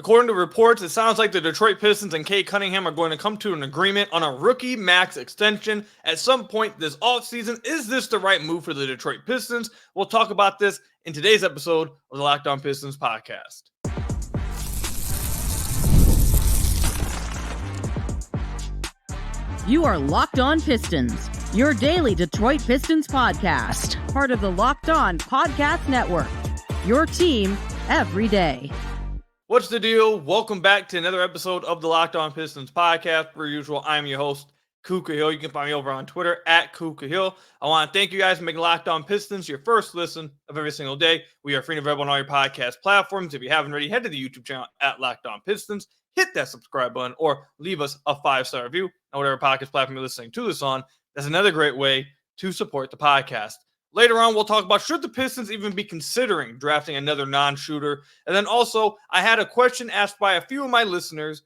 According to reports, it sounds like the Detroit Pistons and Cade Cunningham are going to come to an agreement on a rookie max extension at some point this offseason. Is this the right move for the Detroit Pistons? We'll talk about this in today's episode of the Locked On Pistons podcast. You are Locked On Pistons, your daily Detroit Pistons podcast, part of the Locked On Podcast Network, your team every day. What's the deal? Welcome back to another episode of the Locked On Pistons podcast. Per usual, I'm your host, Kuka Hill. You can find me over on Twitter at Kuka Hill. I want to thank you guys for making Locked On Pistons your first listen of every single day. We are free and available on all your podcast platforms. If you haven't already, head to the YouTube channel at Locked On Pistons. Hit that subscribe button or leave us a 5-star review on whatever podcast platform you're listening to this on. That's another great way to support the podcast. Later on, we'll talk about should the Pistons even be considering drafting another non-shooter. And then also, I had a question asked by a few of my listeners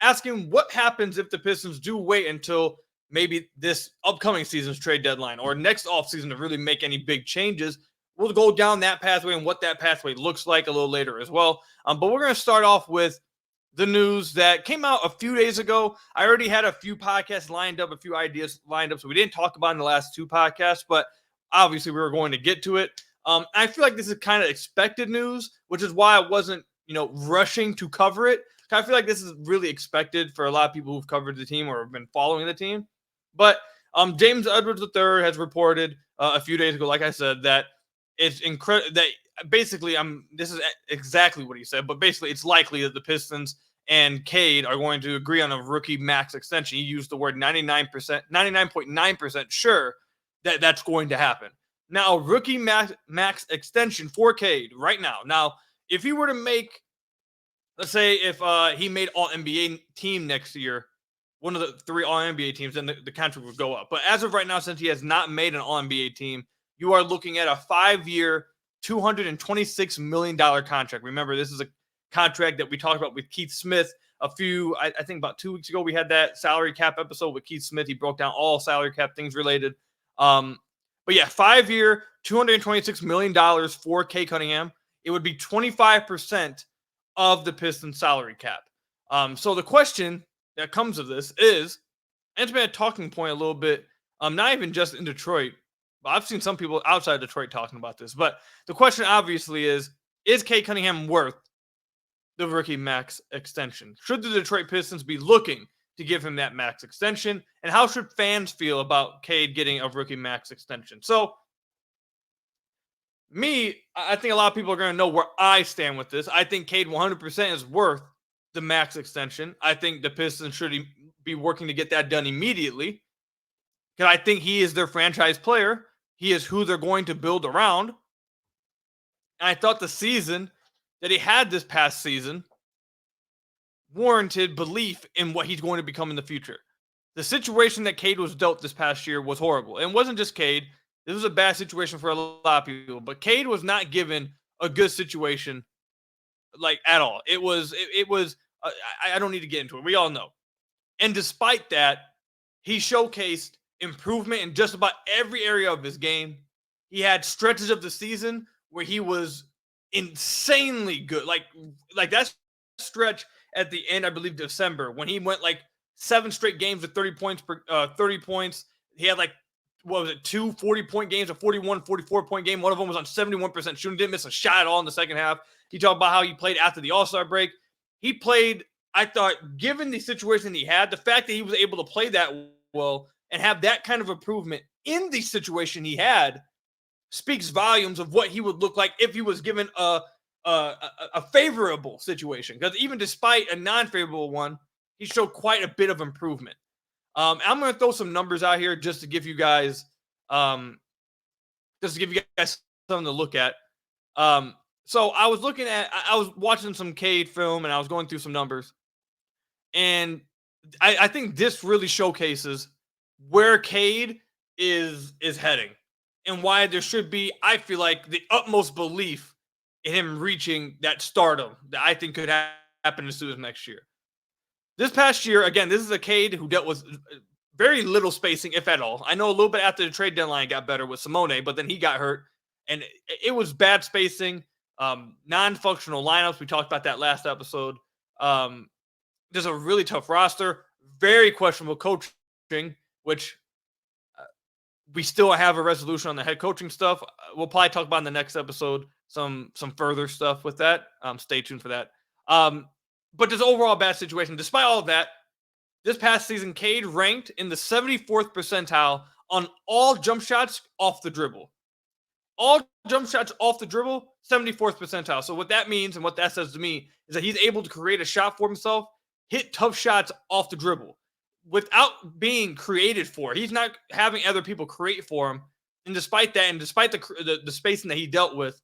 asking what happens if the Pistons do wait until maybe this upcoming season's trade deadline or next offseason to really make any big changes. We'll go down that pathway and what that pathway looks like a little later as well. But we're going to start off with the news that came out a few days ago. I already had a few podcasts lined up, a few ideas lined up, so we didn't talk about in the last two podcasts, but obviously we were going to get to it. I feel like this is kind of expected news, which is why I wasn't, rushing to cover it. I feel like this is really expected for a lot of people who've covered the team or have been following the team. But James Edwards III has reported a few days ago, like I said, that it's incredible that basically this is exactly what he said, but basically it's likely that the Pistons and Cade are going to agree on a rookie max extension. He used the word 99.9% sure that's going to happen. Now, rookie max extension for Cade right now. Now, if he were to make, let's say if he made All-NBA team next year, one of the three All-NBA teams, then the contract would go up. But as of right now, since he has not made an All-NBA team, you are looking at a 5-year, $226 million contract. Remember, this is a contract that we talked about with Keith Smith I think about 2 weeks ago. We had that salary cap episode with Keith Smith. He broke down all salary cap things related. But yeah, 5-year, $226 million for Cade Cunningham. It would be 25% of the Pistons salary cap. So the question that comes of this is, and it's been a talking point a little bit, not even just in Detroit, but I've seen some people outside Detroit talking about this. But the question obviously is Cade Cunningham worth the rookie max extension? Should the Detroit Pistons be looking to give him that max extension? And how should fans feel about Cade getting a rookie max extension? So, I think a lot of people are going to know where I stand with this. I think Cade 100% is worth the max extension. I think the Pistons should be working to get that done immediately, because I think he is their franchise player. He is who they're going to build around. And I thought the season that he had this past season warranted belief in what he's going to become in the future. The situation that Cade was dealt this past year was horrible. And it wasn't just Cade. This was a bad situation for a lot of people. But Cade was not given a good situation, like, at all. It was I don't need to get into it. We all know. And despite that, he showcased improvement in just about every area of his game. He had stretches of the season where he was insanely good. Like that stretch at the end, I believe December, when he went like 7 straight games with 30 points. He had 2 40-point games, a 41, 44-point game. One of them was on 71% shooting, didn't miss a shot at all in the second half. He talked about how he played after the All-Star break. He played, I thought, given the situation he had, the fact that he was able to play that well and have that kind of improvement in the situation he had speaks volumes of what he would look like if he was given a favorable situation. Because even despite a non-favorable one, he showed quite a bit of improvement. I'm going to throw some numbers out here just to give you guys, something to look at. So I was watching some Cade film and I was going through some numbers, and I think this really showcases where Cade is heading and why there should be, I feel like, the utmost belief in him reaching that stardom that I think could happen as soon as next year. This past year, again, this is a Cade who dealt with very little spacing, if at all. I know a little bit after the trade deadline got better with Simone, but then he got hurt, and it was bad spacing, non-functional lineups. We talked about that last episode. There's a really tough roster, very questionable coaching, which we still have a resolution on the head coaching stuff. We'll probably talk about in the next episode some further stuff with that. Stay tuned for that. But this overall bad situation, despite all of that, this past season, Cade ranked in the 74th percentile on all jump shots off the dribble. All jump shots off the dribble, 74th percentile. So what that means and what that says to me is that he's able to create a shot for himself, hit tough shots off the dribble without being created for. He's not having other people create for him. And despite that, and despite the spacing that he dealt with,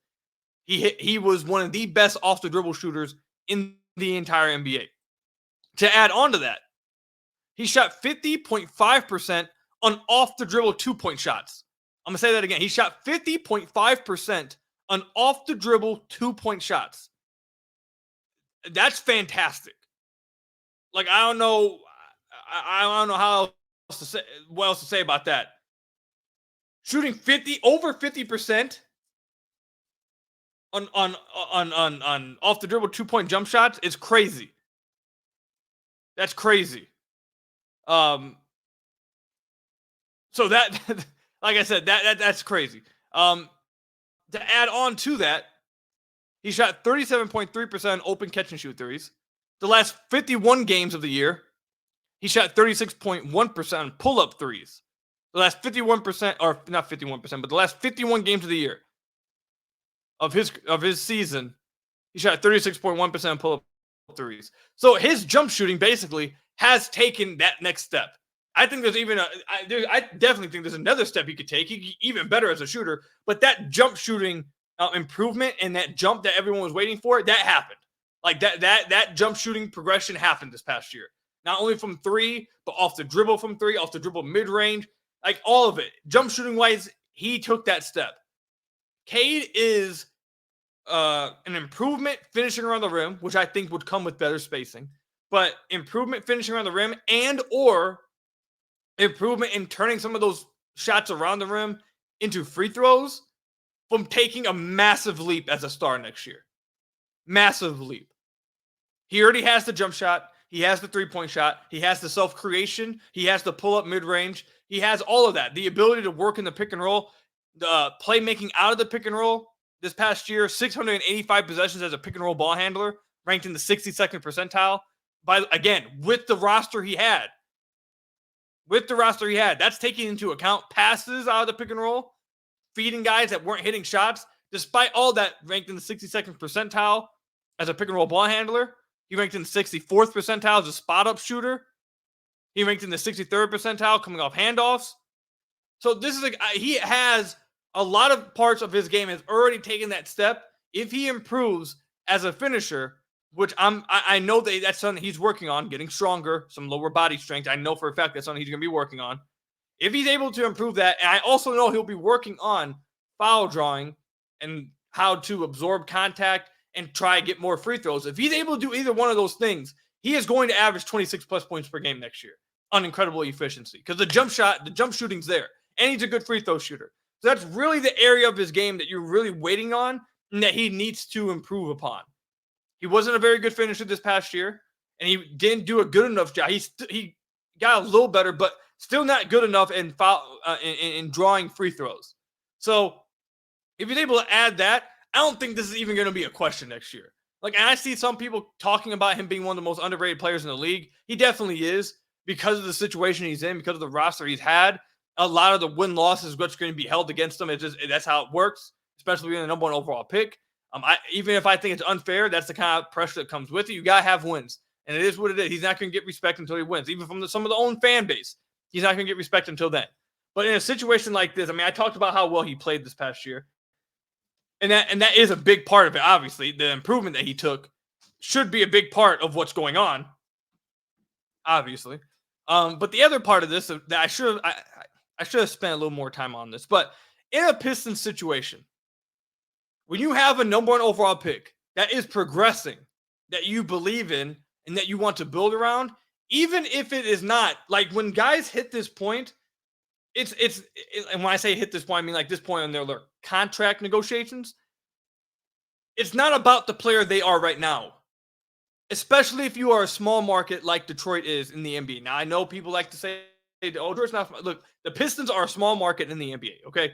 he was one of the best off the dribble shooters in the entire NBA. To add on to that, he shot 50.5% on off the dribble 2-point shots. I'm going to say that again. He shot 50.5% on off the dribble 2-point shots. That's fantastic. Like, I don't know how else to say, what else to say about that. Shooting over 50% on off the dribble 2-point jump shots is crazy. That's crazy. So that, like I said, that's crazy. To add on to that, he shot 37.3% open catch and shoot threes. The last 51 games of the year, he shot 36.1% on pull-up threes. The last 51%, or not 51%, but the last 51 games of the year of his season, he shot 36.1% on pull-up threes. So his jump shooting basically has taken that next step. I think there's even I definitely think there's another step he could take. He could be even better as a shooter, but that jump shooting improvement and that jump that everyone was waiting for, that happened. Like that jump shooting progression happened this past year. Not only from three, but off the dribble from three, off the dribble mid-range, like all of it. Jump shooting wise, he took that step. Cade is an improvement finishing around the rim, which I think would come with better spacing, but improvement finishing around the rim and or improvement in turning some of those shots around the rim into free throws from taking a massive leap as a star next year. Massive leap. He already has the jump shot. He has the three-point shot. He has the self-creation. He has the pull-up mid-range. He has all of that. The ability to work in the pick and roll, the playmaking out of the pick and roll. This past year, 685 possessions as a pick and roll ball handler, ranked in the 62nd percentile. With the roster he had. That's taking into account passes out of the pick and roll, feeding guys that weren't hitting shots. Despite all that, ranked in the 62nd percentile as a pick and roll ball handler. He ranked in the 64th percentile as a spot-up shooter. He ranked in the 63rd percentile coming off handoffs. So this is he has a lot of parts of his game has already taken that step. If he improves as a finisher, which I know that's something he's working on, getting stronger, some lower body strength. I know for a fact that's something he's going to be working on. If he's able to improve that, and I also know he'll be working on foul drawing and how to absorb contact and try to get more free throws. If he's able to do either one of those things, he is going to average 26 plus points per game next year on incredible efficiency because the jump shooting's there, and he's a good free throw shooter. So that's really the area of his game that you're really waiting on and that he needs to improve upon. He wasn't a very good finisher this past year, and he didn't do a good enough job. He got a little better, but still not good enough in drawing free throws. So if he's able to add that, I don't think this is even going to be a question next year. Like, and I see some people talking about him being one of the most underrated players in the league. He definitely is because of the situation he's in, because of the roster he's had. A lot of the win-loss is what's going to be held against him. That's how it works, especially being the number one overall pick. Even if I think it's unfair, that's the kind of pressure that comes with it. You got to have wins. And it is what it is. He's not going to get respect until he wins. Even from some of the own fan base, he's not going to get respect until then. But in a situation like this, I talked about how well he played this past year. And that is a big part of it, obviously. The improvement that he took should be a big part of what's going on, obviously. But the other part of this that I should have spent a little more time on this. But in a Pistons situation, when you have a number one overall pick that is progressing, that you believe in, and that you want to build around, even if it is not, like when guys hit this point, and when I say hit this point, I mean like this point on their contract negotiations, it's not about the player they are right now. especially if you are a small market like Detroit is in the NBA. Now, I know people like to say, oh, Detroit's not small. Look, the Pistons are a small market in the NBA, okay?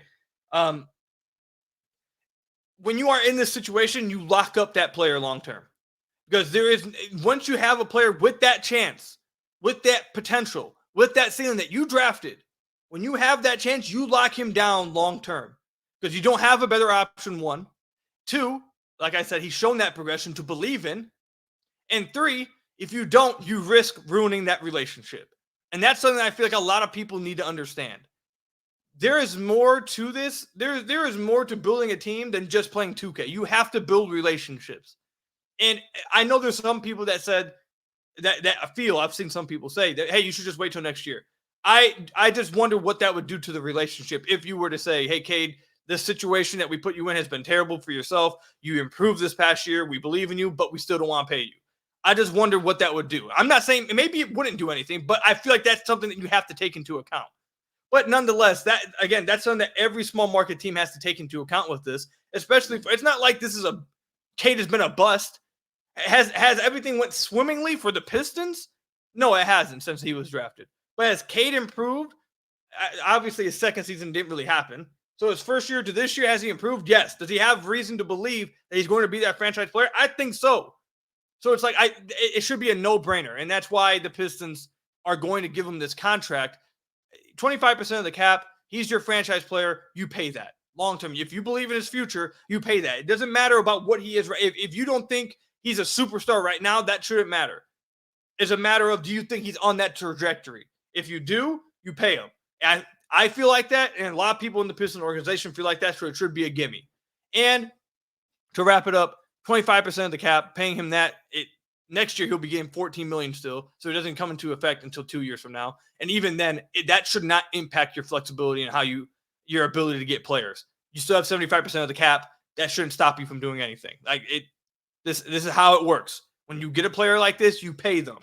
When you are in this situation, you lock up that player long term. Because once you have a player with that chance, with that potential, with that ceiling that you drafted, when you have that chance, you lock him down long term. Because you don't have a better option, one. Two, like I said, he's shown that progression to believe in. And three, if you don't, you risk ruining that relationship. And that's something I feel like a lot of people need to understand. There is more to this. There is more to building a team than just playing 2K. You have to build relationships. And I know there's some people that said that I've seen some people say that, hey, you should just wait till next year. I just wonder what that would do to the relationship if you were to say, hey, Cade, this situation that we put you in has been terrible for yourself. You improved this past year. We believe in you, but we still don't want to pay you. I just wonder what that would do. I'm not saying maybe it wouldn't do anything, but I feel like that's something that you have to take into account. But nonetheless, that's something that every small market team has to take into account with this, especially it's not like this is Cade has been a bust. Has everything went swimmingly for the Pistons? No, it hasn't since he was drafted. But has Cade improved? Obviously, his second season didn't really happen. So his first year to this year, has he improved? Yes. Does he have reason to believe that he's going to be that franchise player? I think so. So it's like it should be a no-brainer, and that's why the Pistons are going to give him this contract. 25% of the cap, he's your franchise player, you pay that. Long term, if you believe in his future, you pay that. It doesn't matter about what he is. If you don't think he's a superstar right now, that shouldn't matter. It's a matter of, do you think he's on that trajectory? If you do, you pay him. And I feel like that, and a lot of people in the Pistons organization feel like that, so it should be a gimme. And to wrap it up, 25% of the cap, paying him that, next year he'll be getting $14 million still, so it doesn't come into effect until 2 years from now. And even then, that should not impact your flexibility and your ability to get players. You still have 75% of the cap. That shouldn't stop you from doing anything. This is how it works. When you get a player like this, you pay them.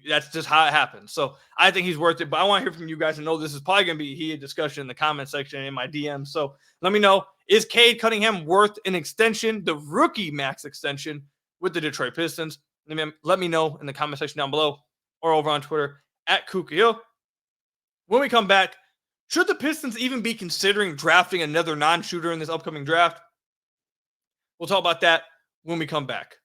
That's just how it happens. So I think he's worth it. But I want to hear from you guys. I know this is probably going to be a heated discussion in the comment section and in my DMs. So let me know, is Cade Cunningham worth an extension, the rookie max extension with the Detroit Pistons? Let me know in the comment section down below or over on Twitter at Kukahill. When we come back, should the Pistons even be considering drafting another non-shooter in this upcoming draft? We'll talk about that when we come back.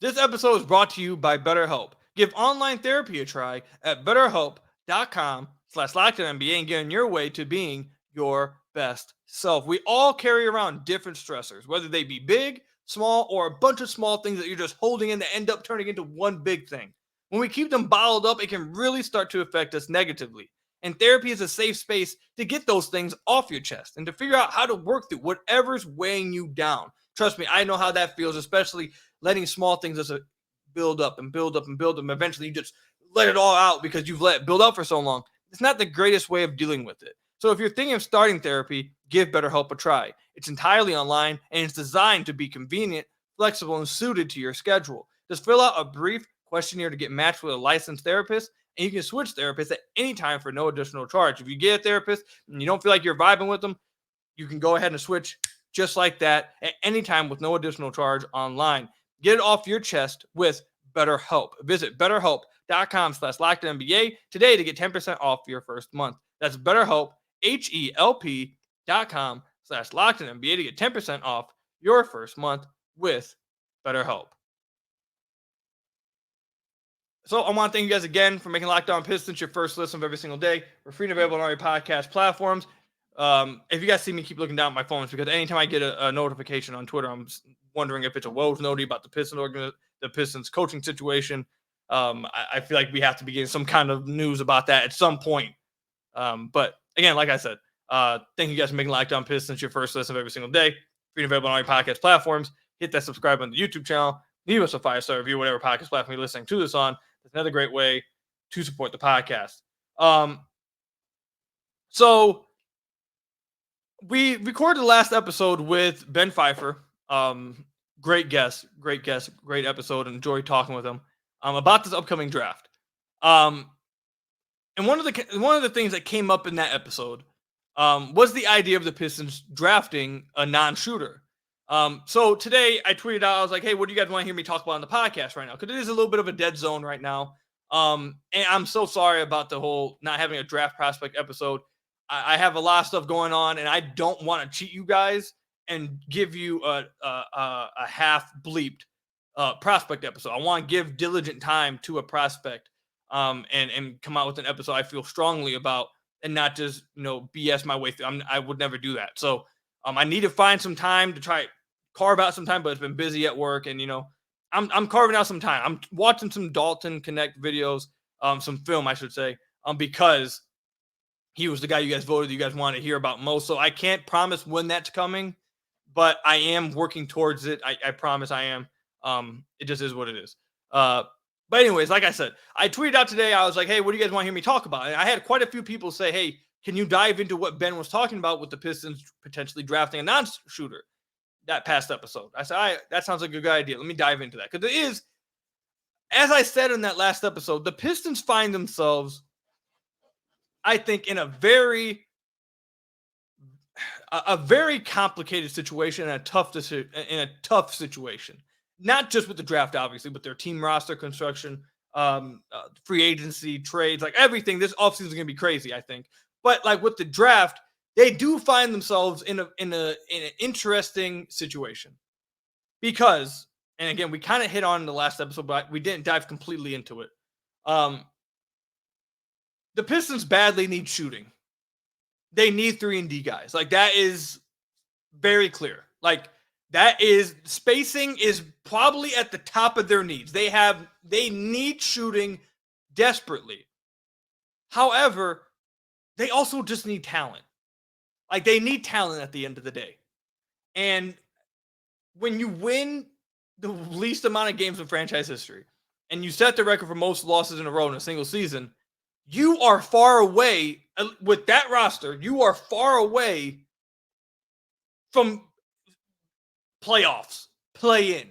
This episode is brought to you by BetterHelp. Give online therapy a try at betterhelp.com/LockedOnNBA and get on your way to being your best self. We all carry around different stressors, whether they be big, small, or a bunch of small things that you're just holding in that end up turning into one big thing. When we keep them bottled up, it can really start to affect us negatively. And therapy is a safe space to get those things off your chest and to figure out how to work through whatever's weighing you down. Trust me, I know how that feels, especially letting small things just build up and build up and build up. And eventually you just let it all out because you've let it build up for so long. It's not the greatest way of dealing with it. So if you're thinking of starting therapy, give BetterHelp a try. It's entirely online and it's designed to be convenient, flexible, and suited to your schedule. Just fill out a brief questionnaire to get matched with a licensed therapist, and you can switch therapists at any time for no additional charge. If you get a therapist and you don't feel like you're vibing with them, you can go ahead and switch just like that at any time with no additional charge online. Get it off your chest with BetterHelp. Visit betterhelp.com/LockedOnNBA today to get 10% off your first month. That's BetterHelp, HELP.com/LockedOnNBA to get 10% off your first month with BetterHelp. So I want to thank you guys again for making Locked On Pistons your first listen of every single day. We're free and available on all your podcast platforms. If you guys see me keep looking down at my phone, it's because anytime I get a notification on Twitter, I'm wondering if it's a Woj noti about the Pistons coaching situation. I feel like we have to be getting some kind of news about that at some point. But again, like I said, thank you guys for making Locked On Pistons your first listen of every single day. Free and available on all your podcast platforms. Hit that subscribe on the YouTube channel. Leave us a 5-star review, whatever podcast platform you're listening to this on. It's another great way to support the podcast. So we recorded the last episode with Ben Pfeiffer. Great guest, great episode. Enjoyed talking with him about this upcoming draft. And one of the things that came up in that episode was the idea of the Pistons drafting a non-shooter. So today I tweeted out, I was like, hey, what do you guys want to hear me talk about on the podcast right now? Because it is a little bit of a dead zone right now. And I'm so sorry about the whole not having a draft prospect episode. I have a lot of stuff going on, and I don't want to cheat you guys and give you a half bleeped prospect episode. I want to give diligent time to a prospect and come out with an episode I feel strongly about, and not just BS my way through. I would never do that. So I need to find some time to try carve out some time, but it's been busy at work, and I'm carving out some time. I'm watching some Dalton Connect videos, some film I should say, because he was the guy you guys voted you guys wanted to hear about most. So I can't promise when that's coming, but I am working towards it. I promise I am. It just is what it is. But anyways, like I said, I tweeted out today. I was like, hey, what do you guys want to hear me talk about? And I had quite a few people say, hey, can you dive into what Ben was talking about with the Pistons potentially drafting a non-shooter that past episode? I said, that sounds like a good idea. Let me dive into that. Because it is, as I said in that last episode, the Pistons find themselves, I think, in a very complicated situation and a tough situation. Not just with the draft, obviously, but their team roster construction, free agency, trades, like everything. This offseason is going to be crazy, I think. But like with the draft, they do find themselves in an interesting situation because, and again, we kind of hit on in the last episode, but we didn't dive completely into it. The Pistons badly need shooting. They need 3-and-D guys. Like, that is very clear. Like, that is, spacing is probably at the top of their needs. They need shooting desperately. However, they also just need talent. Like, they need talent at the end of the day. And when you win the least amount of games in franchise history, and you set the record for most losses in a row in a single season, you are far away, with that roster, you are far away from playoffs, play-in.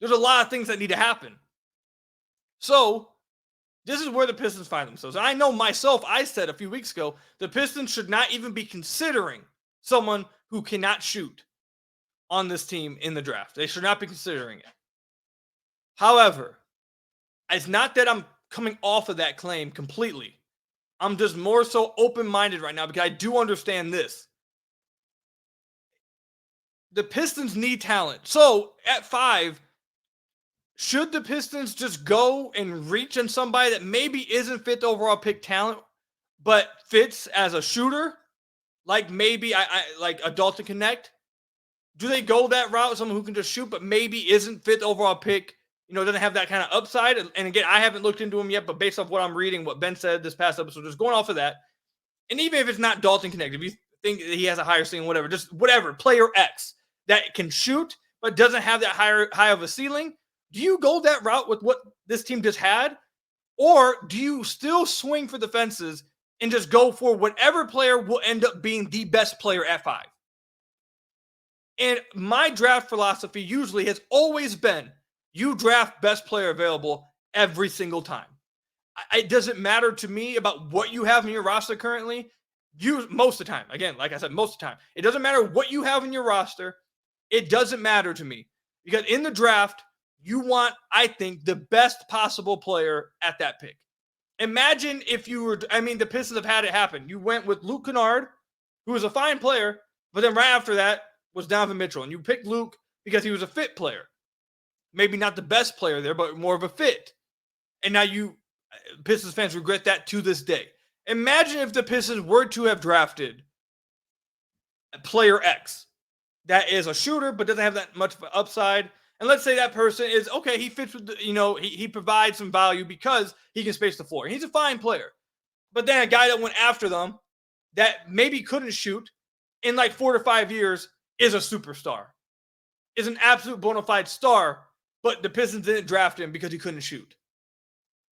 There's a lot of things that need to happen. So, this is where the Pistons find themselves. And I know myself, I said a few weeks ago, the Pistons should not even be considering someone who cannot shoot on this team in the draft. They should not be considering it. However, it's not that I'm coming off of that claim completely. I'm just more so open-minded right now because I do understand this. The Pistons need talent. So, at 5, should the Pistons just go and reach on somebody that maybe isn't fifth overall pick talent, but fits as a shooter? Like maybe like a Dalton Connect? Do they go that route? Someone who can just shoot, but maybe isn't fifth overall pick, doesn't have that kind of upside. And again, I haven't looked into him yet, but based off what I'm reading, what Ben said this past episode, just going off of that. And even if it's not Dalton Connect, if you think that he has a higher ceiling, whatever, just whatever, player X that can shoot, but doesn't have that high of a ceiling, do you go that route with what this team just had? Or do you still swing for the fences and just go for whatever player will end up being the best player at 5? And my draft philosophy usually has always been, you draft best player available every single time. It doesn't matter to me about what you have in your roster currently. Most of the time, again, like I said, most of the time, it doesn't matter what you have in your roster. It doesn't matter to me because in the draft, you want, I think, the best possible player at that pick. Imagine if the Pistons have had it happen. You went with Luke Kennard, who was a fine player, but then right after that was Donovan Mitchell. And you picked Luke because he was a fit player. Maybe not the best player there, but more of a fit. And now Pistons fans regret that to this day. Imagine if the Pistons were to have drafted player X that is a shooter, but doesn't have that much of an upside. And let's say that person is, okay, he fits with, he provides some value because he can space the floor. He's a fine player. But then a guy that went after them that maybe couldn't shoot in like 4 to 5 years is a superstar, is an absolute bona fide star, but the Pistons didn't draft him because he couldn't shoot.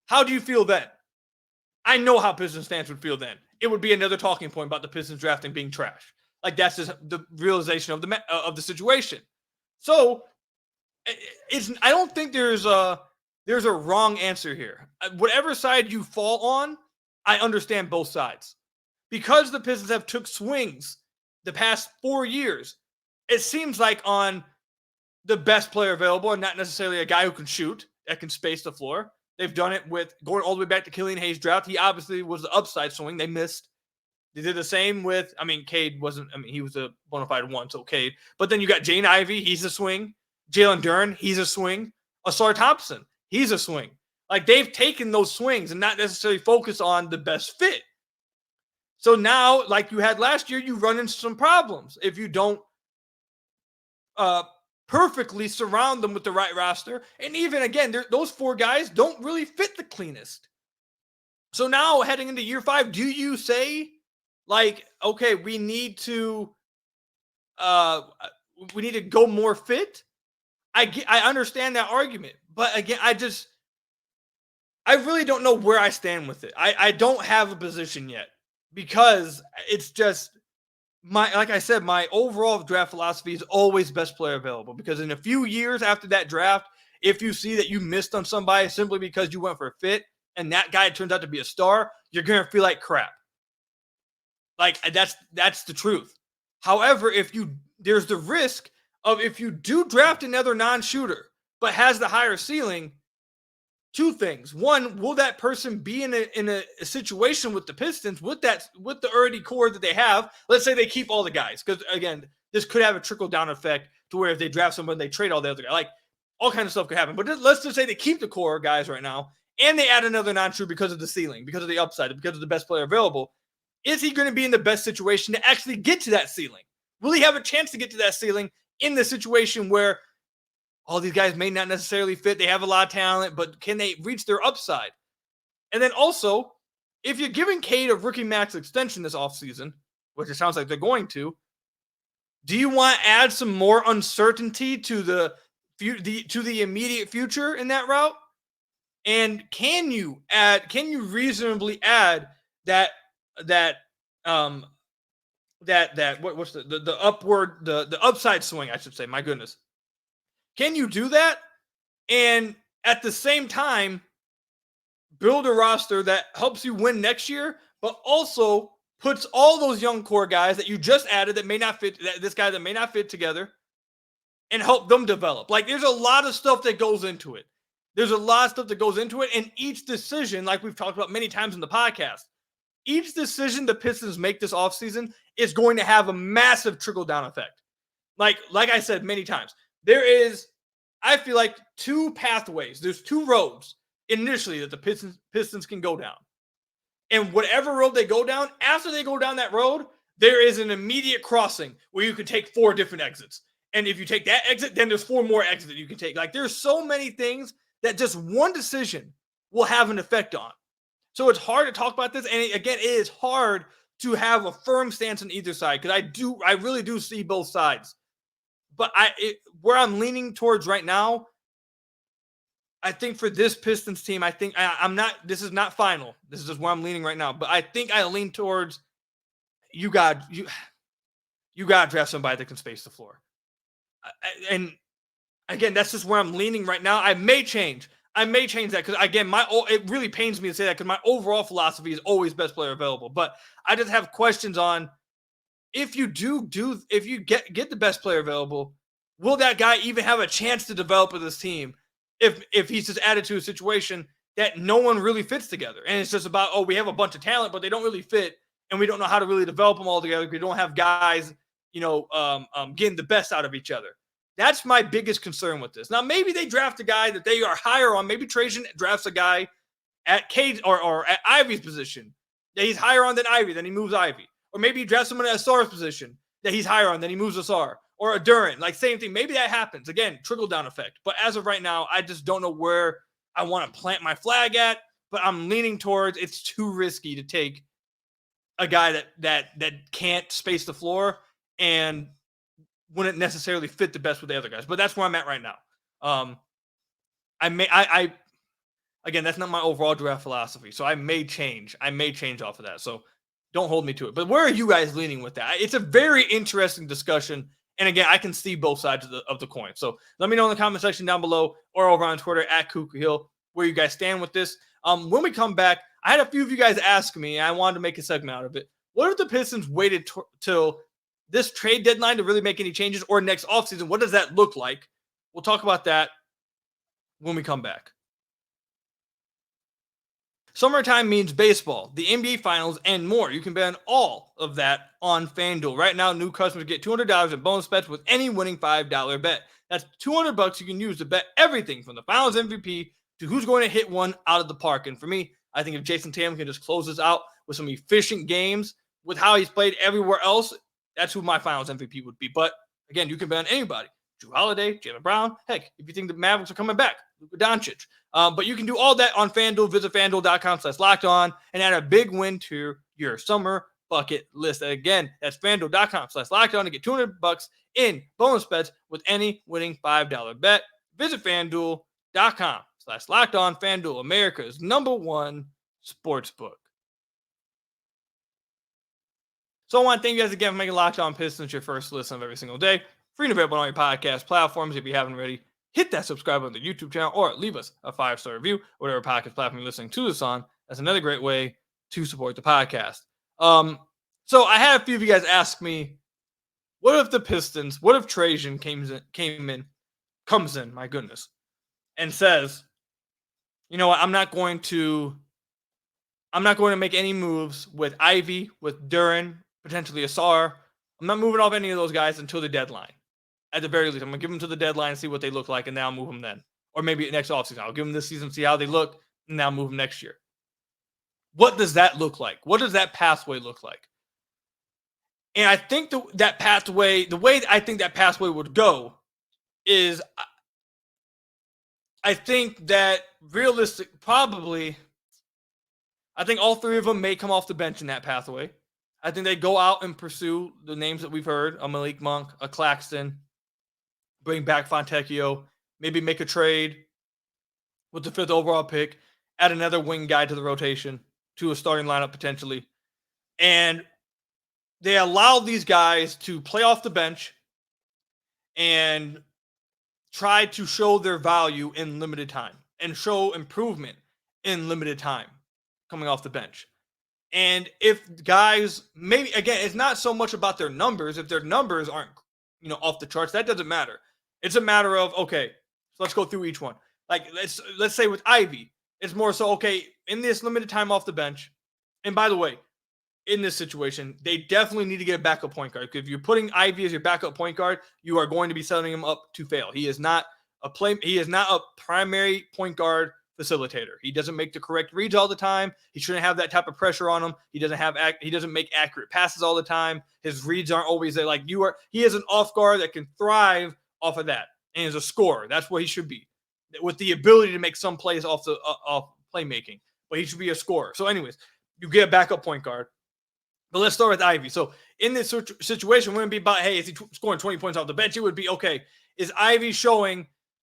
How do you feel then? I know how Pistons fans would feel then. It would be another talking point about the Pistons drafting being trash. Like that's just the realization of the situation. So I don't think there's a wrong answer here. Whatever side you fall on, I understand both sides. Because the Pistons have took swings the past 4 years it seems like on the best player available and not necessarily a guy who can shoot, that can space the floor. They've done it with going all the way back to Killian Hayes' draft. He obviously was the upside swing. They missed. They did the same with, Cade wasn't, he was a bona fide one, so Cade. But then you got Jane Ivey, he's a swing. Jalen Duren, he's a swing. Asar Thompson, he's a swing. Like, they've taken those swings and not necessarily focus on the best fit. So now, like you had last year, you run into some problems if you don't perfectly surround them with the right roster. And even, again, those 4 guys don't really fit the cleanest. So now, heading into year 5, do you say, like, okay, we need to go more fit? I understand that argument, but again, I really don't know where I stand with it. I don't have a position yet because it's just like I said, my overall draft philosophy is always best player available, because in a few years after that draft, if you see that you missed on somebody simply because you went for a fit and that guy turns out to be a star, you're going to feel like crap. Like, that's the truth. However, there's the risk of, if you do draft another non-shooter but has the higher ceiling, 2 things. One, will that person be in a situation with the Pistons with the already core that they have? Let's say they keep all the guys, because again, this could have a trickle down effect to where if they draft someone, they trade all the other guys. Like, all kinds of stuff could happen. But let's just say they keep the core guys right now and they add another non-shooter because of the ceiling, because of the upside, because of the best player available. Is he going to be in the best situation to actually get to that ceiling? Will he have a chance to get to that ceiling in the situation where all these guys may not necessarily fit? They have a lot of talent, but can they reach their upside? And then also, if you're giving Cade a rookie max extension this offseason, which it sounds like they're going to, do you want to add some more uncertainty to the immediate future in that route? And can you reasonably add the upside swing, I should say, my goodness. Can you do that and at the same time build a roster that helps you win next year, but also puts all those young core guys that you just added that may not fit, that may not fit together, and help them develop? Like, there's a lot of stuff that goes into it. And each decision, like we've talked about many times in the podcast, each decision the Pistons make this offseason is going to have a massive trickle-down effect. Like I said many times, there is, I feel like, 2 pathways. There's 2 roads initially that the Pistons can go down. And whatever road they go down, after they go down that road, there is an immediate crossing where you can take 4 different exits. And if you take that exit, then there's 4 more exits that you can take. Like, there's so many things that just one decision will have an effect on. So it's hard to talk about this. And again, it is hard to have a firm stance on either side, because I really do see both sides. But where I'm leaning towards right now, I think for this Pistons team, this is not final. This is just where I'm leaning right now. But I think I lean towards you got to draft somebody that can space the floor. And again, that's just where I'm leaning right now. I may change that, because again, it really pains me to say that, because my overall philosophy is always best player available. But I just have questions on, if you get the best player available, will that guy even have a chance to develop with this team if he's just added to a situation that no one really fits together? And it's just about, we have a bunch of talent, but they don't really fit, and we don't know how to really develop them all together. We don't have guys, getting the best out of each other. That's my biggest concern with this. Now, maybe they draft a guy that they are higher on. Maybe Trajan drafts a guy at Cade or at Ivey's position that he's higher on than Ivey, then he moves Ivey. Or maybe he drafts someone at Asar's position that he's higher on, then he moves Asar. Or a Duren, like, same thing. Maybe that happens. Again, trickle-down effect. But as of right now, I just don't know where I want to plant my flag at. But I'm leaning towards, it's too risky to take a guy that can't space the floor and wouldn't necessarily fit the best with the other guys. But that's where I'm at right now. Again, that's not my overall draft philosophy. So I may change off of that. So don't hold me to it. But where are you guys leaning with that? It's a very interesting discussion. And again, I can see both sides of the coin. So let me know in the comment section down below or over on Twitter at Kuka Hill where you guys stand with this. When we come back, I had a few of you guys ask me, and I wanted to make a segment out of it. What if the Pistons waited till this trade deadline to really make any changes, or next offseason? What does that look like? We'll talk about that when we come back. Summertime means baseball, the NBA Finals, and more. You can bet on all of that on FanDuel. Right now, new customers get $200 in bonus bets with any winning $5 bet. That's $200 you can use to bet everything from the Finals MVP to who's going to hit one out of the park. And for me, I think if Jason Tatum can just close this out with some efficient games with how he's played everywhere else, that's who my Finals MVP would be. But again, you can bet on anybody. Jrue Holiday, Jaylen Brown. Heck, if you think the Mavericks are coming back, Luka Doncic. But you can do all that on FanDuel. Visit FanDuel.com/lockedon and add a big win to your summer bucket list. Again, that's FanDuel.com/lockedon to get $200 in bonus bets with any winning $5 bet. Visit FanDuel.com/lockedon. FanDuel, America's #1 sportsbook. So I want to thank you guys again for making Locked On Pistons your first listen of every single day. Free and available on your podcast platforms. If you haven't already, hit that subscribe on the YouTube channel or leave us a 5-star review, whatever podcast platform you're listening to this on. That's another great way to support the podcast. So I had a few of you guys ask me, what if the Pistons, what if Trajan comes in, my goodness, and says, you know what, I'm not going to make any moves with Ivy, with Duren, potentially Asar. I'm not moving off any of those guys until the deadline. At the very least, I'm going to give them to the deadline and see what they look like, and then I'll move them then. Or maybe next offseason. I'll give them this season, see how they look, and then I'll move them next year. What does that look like? What does that pathway look like? And I think the way I think that pathway would go is, I think that I think all three of them may come off the bench in that pathway. I think they go out and pursue the names that we've heard, a Malik Monk, a Claxton, bring back Fontecchio, maybe make a trade with the 5th overall pick, add another wing guy to the rotation, to a starting lineup potentially. And they allow these guys to play off the bench and try to show their value in limited time and show improvement in limited time coming off the bench. And if guys, maybe, again, it's not so much about their numbers. If their numbers aren't, off the charts, that doesn't matter. It's a matter of, okay, so let's go through each one. Like, let's say with Ivy, it's more so, okay, in this limited time off the bench, and by the way, in this situation, they definitely need to get a backup point guard. Because if you're putting Ivy as your backup point guard, you are going to be setting him up to fail. He is not a primary point guard facilitator. He doesn't make the correct reads all the time. He shouldn't have that type of pressure on him. He doesn't make accurate passes all the time. His reads aren't always there. Like you are. He is an off guard that can thrive off of that, and is a scorer. That's what he should be, with the ability to make some plays off playmaking. But he should be a scorer. So, anyways, you get a backup point guard. But let's start with Ivy. So in this situation, it wouldn't be about, hey, is he scoring 20 points off the bench? It would be, okay, is Ivy showing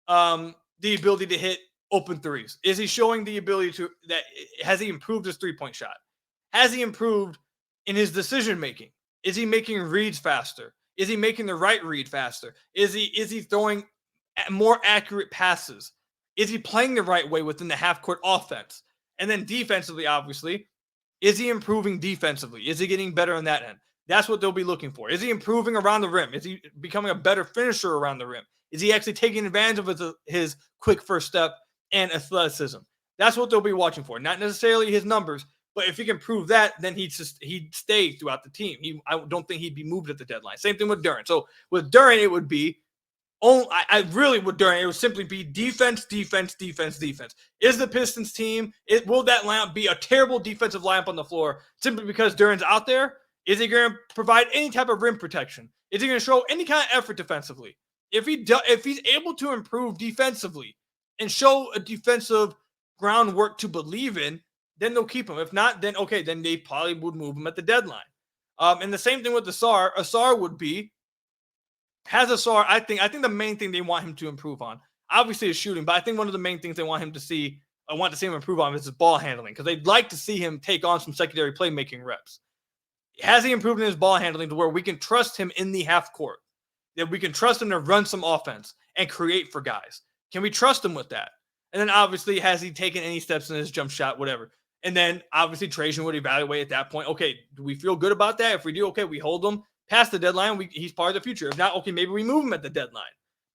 the ability to hit open threes? Is he showing the ability has he improved his three-point shot? Has he improved in his decision-making? Is he making reads faster? Is he making the right read faster? Is he throwing more accurate passes? Is he playing the right way within the half-court offense? And then defensively, obviously, is he improving defensively? Is he getting better on that end? That's what they'll be looking for. Is he improving around the rim? Is he becoming a better finisher around the rim? Is he actually taking advantage of his quick first step and athleticism? That's what they'll be watching for. Not necessarily his numbers, but if he can prove that, then he'd stay throughout the team. I don't think he'd be moved at the deadline. Same thing with Duren. So with Duren, it would be, with Duren, it would simply be defense, defense, defense, defense. Is the Pistons team, will that lineup be a terrible defensive lineup on the floor simply because Duren's out there? Is he going to provide any type of rim protection? Is he going to show any kind of effort defensively? If he's able to improve defensively and show a defensive groundwork to believe in, then they'll keep him. If not, then okay, then they probably would move him at the deadline. And the same thing with Asar. Asar would be, I think the main thing they want him to improve on, obviously, is shooting. But I think one of the main things they want to see him improve on is his ball handling, because they'd like to see him take on some secondary playmaking reps. Has he improved in his ball handling to where we can trust him in the half court? That we can trust him to run some offense and create for guys? Can we trust him with that? And then obviously, has he taken any steps in his jump shot, whatever? And then obviously Trajan would evaluate at that point. Okay, do we feel good about that? If we do, okay, we hold him. past the deadline, he's part of the future. If not, okay, maybe we move him at the deadline.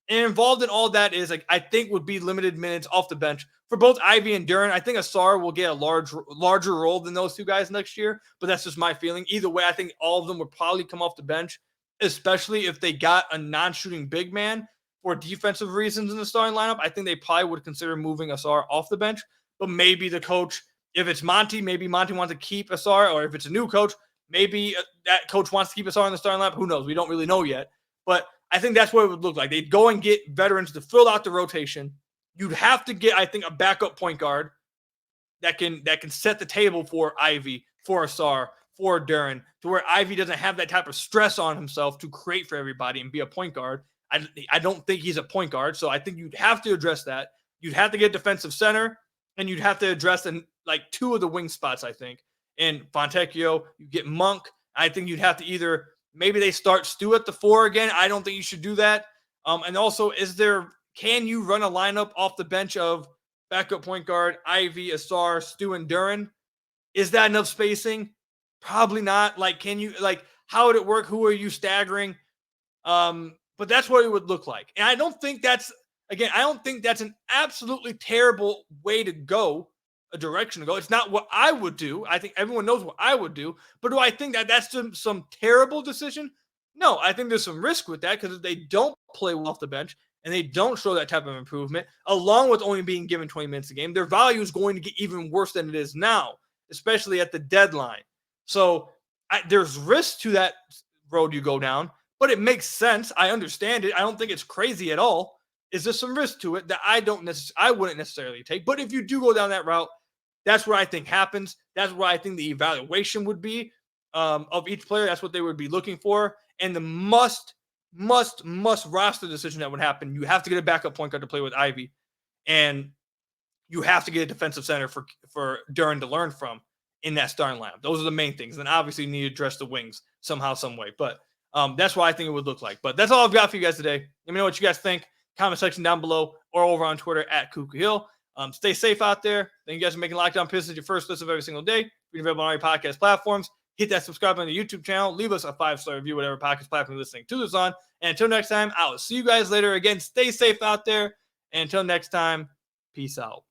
And involved in all that is, like, I think would be limited minutes off the bench for both Ivy and Duren. I think Asar will get a larger role than those two guys next year, but that's just my feeling. Either way, I think all of them would probably come off the bench, especially if they got a non-shooting big man for defensive reasons in the starting lineup. I think they probably would consider moving Asar off the bench, but maybe the coach, if it's Monty, maybe Monty wants to keep Asar, or if it's a new coach, maybe that coach wants to keep Asar in the starting lineup. Who knows? We don't really know yet, but I think that's what it would look like. They'd go and get veterans to fill out the rotation. You'd have to get, I think, a backup point guard that can set the table for Ivy, for Asar, for Duren, to where Ivy doesn't have that type of stress on himself to create for everybody and be a point guard. I don't think he's a point guard, so I think you'd have to address that. You'd have to get defensive center, and you'd have to address like two of the wing spots, I think. In Fontecchio, you get Monk. I think you'd have to either – maybe they start Stu at the 4 again. I don't think you should do that. And also, can you run a lineup off the bench of backup point guard, Ivy, Asar, Stu, and Duren? Is that enough spacing? Probably not. Like, how would it work? Who are you staggering? But that's what it would look like. And I don't think that's an absolutely terrible way to go, a direction to go. It's not what I would do. I think everyone knows what I would do. But do I think that that's some terrible decision? No, I think there's some risk with that, because if they don't play well off the bench and they don't show that type of improvement, along with only being given 20 minutes a game, their value is going to get even worse than it is now, especially at the deadline. So there's risk to that road you go down, but it makes sense. I understand it. I don't think it's crazy at all. Is there some risk to it that I wouldn't necessarily take? But if you do go down that route, that's what I think happens. That's what I think the evaluation would be of each player. That's what they would be looking for. And the must roster decision that would happen, you have to get a backup point guard to play with Ivy, and you have to get a defensive center for Duren to learn from in that starting lineup. Those are the main things. And obviously you need to address the wings somehow, some way. But that's what I think it would look like. But that's all I've got for you guys today. Let me know what you guys think. Comment section down below or over on Twitter at Kuka Hill. Stay safe out there. Thank you guys for making Locked On Pistons your first listen of every single day. We're available on all your podcast platforms. Hit that subscribe on the YouTube channel. Leave us a 5-star review, whatever podcast platform you're listening to this on. And until next time, I will see you guys later. Again, stay safe out there. And until next time, peace out.